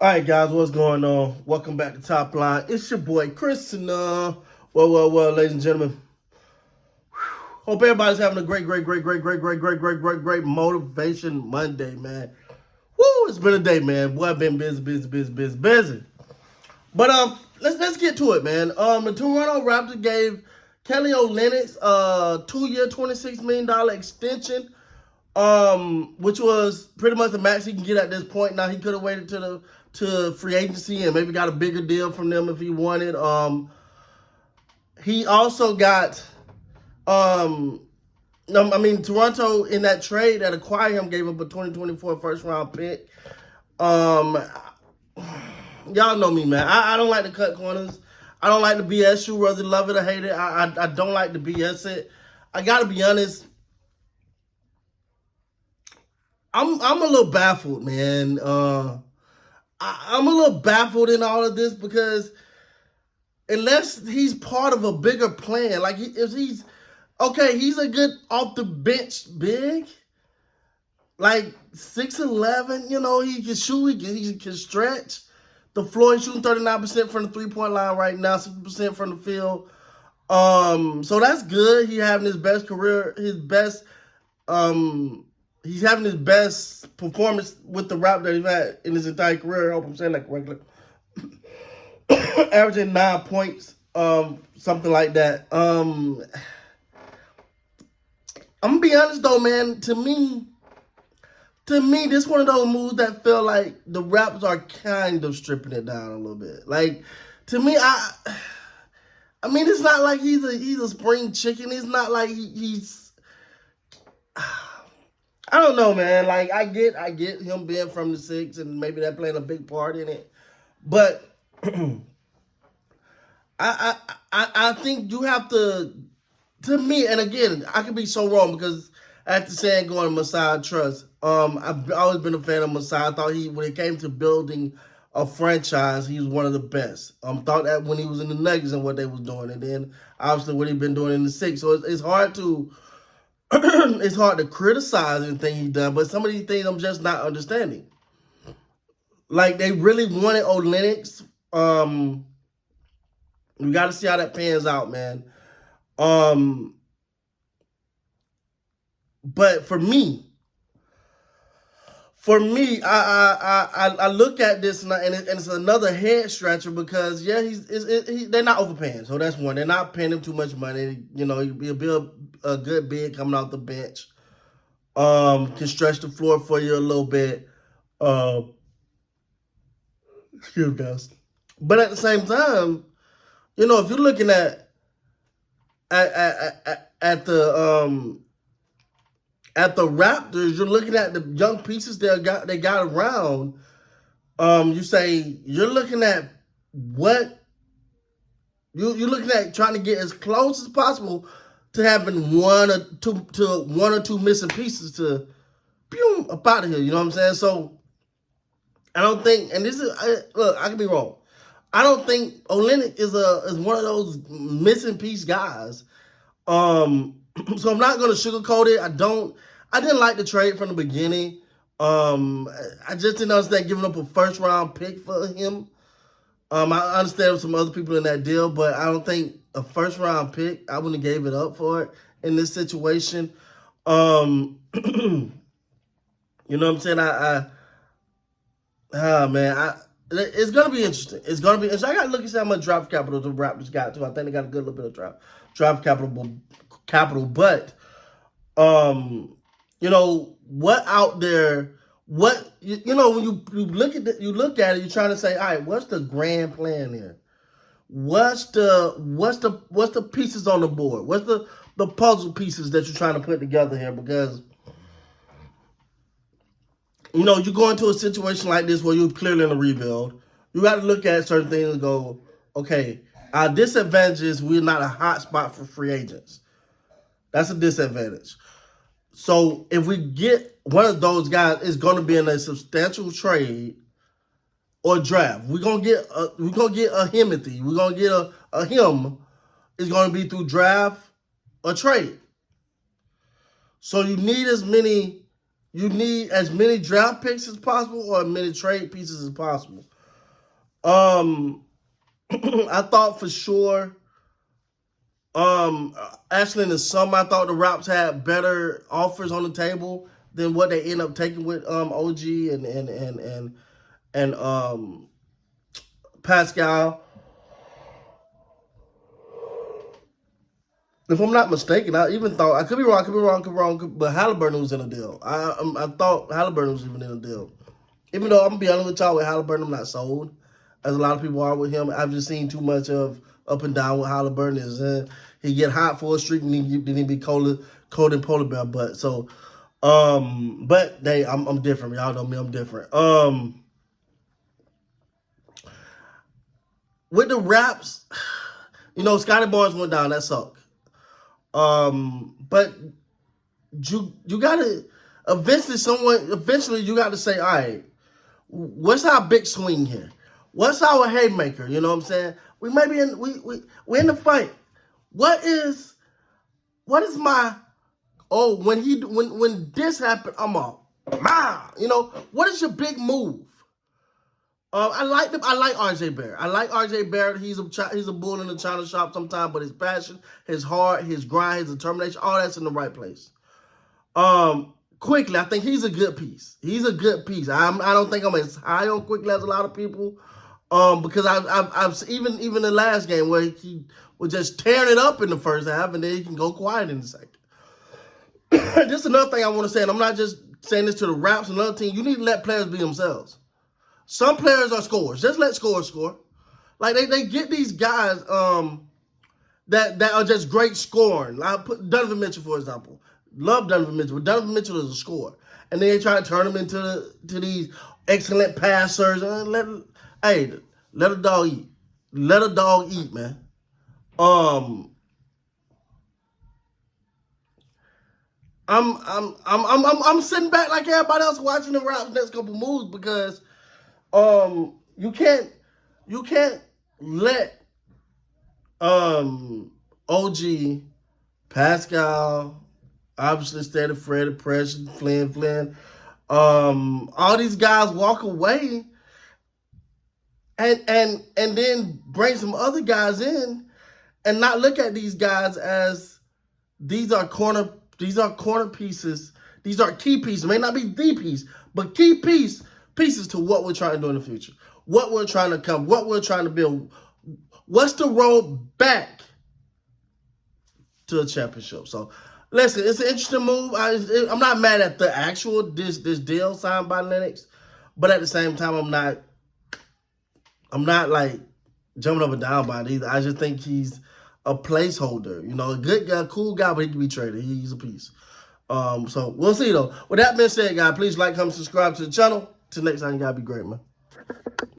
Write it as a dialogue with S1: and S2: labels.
S1: All right, guys, what's going on? Welcome back to Top Line. It's your boy Chris, and ladies and gentlemen. Hope everybody's having a great motivation Monday, man. Woo! It's been a day, man. Boy, I've been busy. But let's get to it, man. The Toronto Raptors gave Kelly Olynyk a 2-year, $26 million extension. Which was pretty much the max he can get at this point. Now he could have waited to free agency and maybe got a bigger deal from them if he wanted. He also got Toronto in that trade that acquired him gave him a 2024 first round pick. Y'all know me, man. I don't like to cut corners. I don't like to BS you, whether you love it or hate it. I don't like to BS it. I gotta be honest. I'm a little baffled, man. I'm a little baffled in all of this because unless he's part of a bigger plan, like if he's okay, he's a good off the bench big, like 6'11". You know, he can shoot, he can stretch. The floor, he's shooting 39% from the 3-point line right now, 60% from the field. So that's good. He's having his best career, he's having his best performance with the Raptors that he's had in his entire career. I hope I'm saying that correctly. Averaging 9 points, something like that. I'm gonna be honest though, man. To me, this one of those moves that feel like the Raptors are kind of stripping it down a little bit. Like, to me, I mean, it's not like he's a spring chicken. It's not like he's. I don't know, man. Like, I get him being from the six and maybe that playing a big part in it, but I think you have to me, and again, I could be so wrong because after saying going Masai Trust, I've always been a fan of Masai. I thought when it came to building a franchise, he was one of the best. Thought that when he was in the Nuggets and what they was doing, and then obviously what he's been doing in the six. So it's hard to it's hard to criticize anything he's done, but some of these things I'm just not understanding. Like, they really wanted Olynyk. We got to see how that pans out, man. But for me, I look at this and it's another head scratcher because they're not overpaying, so that's one. They're not paying him too much money. You know, he'll be a good bid coming off the bench. Can stretch the floor for you a little bit. Excuse me, guys. But at the same time, you know, if you're looking at the Raptors, you're looking at the young pieces they got around. You say you're looking at what you're looking at trying to get as close as possible to having one or two missing pieces to boom up out of here. You know what I'm saying? So I don't think, and this is look, I could be wrong. I don't think Olynyk is one of those missing piece guys. So I'm not going to sugarcoat it. I didn't like the trade from the beginning. I just didn't understand giving up a first round pick for him. I understand with some other people in that deal, but I don't think a first round pick, I wouldn't have gave it up for it in this situation. You know what I'm saying? It's gonna be interesting. It's gonna be interesting. I gotta look and see how much draft capital the Raptors got too. I think they got a good little bit of draft capital, but you know what out there. What you know when you look at it, you're trying to say, all right, what's the grand plan here? What's the pieces on the board? What's the puzzle pieces that you're trying to put together here? Because you know, you go into a situation like this where you're clearly in a rebuild. You got to look at certain things and go, okay, our disadvantage is we're not a hot spot for free agents. That's a disadvantage. So if we get one of those guys, it's going to be in a substantial trade or draft. We're gonna get a Himothy. We're gonna get a him. It's going to be through draft or trade. So you need as many you need as many draft picks as possible or as many trade pieces as possible. I thought for sure. Actually, in the summer, I thought the Raps had better offers on the table than what they end up taking with OG and Pascal. If I'm not mistaken, I even thought I could be wrong, but Halliburton was in a deal. I thought Halliburton was even in a deal. Even though I'm gonna be honest with y'all, with Halliburton, I'm not sold, as a lot of people are with him. I've just seen too much of up and down with Halliburton. He get hot for a streak, and then he be cold and polar bear butt. So, but I'm different. Y'all know me, I'm different. With the Raps, Scotty Barnes went down. That sucked. But you gotta eventually you gotta say, all right, what's our big swing here? What's our haymaker? You know what I'm saying? We may be we're in the fight. What is my when this happened, I'm off. What is your big move? I like RJ Barrett. I like RJ Barrett. He's a bull in the china shop sometimes, but his passion, his heart, his grind, his determination, all that's in the right place. Quickly, I think he's a good piece. He's a good piece. I don't think I'm as high on Quickly as a lot of people. Because I've even the last game where he was just tearing it up in the first half, and then he can go quiet in the second. Just another thing I want to say, and I'm not just saying this to the Raps, another team, you need to let players be themselves. Some players are scorers. Just let scorers score. Like they get these guys that are just great scoring. I put Donovan Mitchell, for example. Love Donovan Mitchell, but Donovan Mitchell is a scorer. And then they try to turn him into these excellent passers. Let a dog eat. Let a dog eat, man. I'm sitting back like everybody else watching the Raps next couple moves because you can't let OG, Pascal, obviously Steady Fred, Precious, Flynn, all these guys walk away and then bring some other guys in and not look at these guys as these are corner pieces. These are key pieces. It may not be the piece, but key pieces to what we're trying to do in the future. What we're trying to build. What's the road back to a championship? So, listen, it's an interesting move. I'm not mad at the actual this deal signed by Lennox, but at the same time, I'm not like jumping up and down by it either. I just think he's a placeholder. A good guy, cool guy, but he can be traded. He's a piece. So we'll see though. With that being said, guys, please like, comment, subscribe to the channel. Till next time, you gotta be great, man.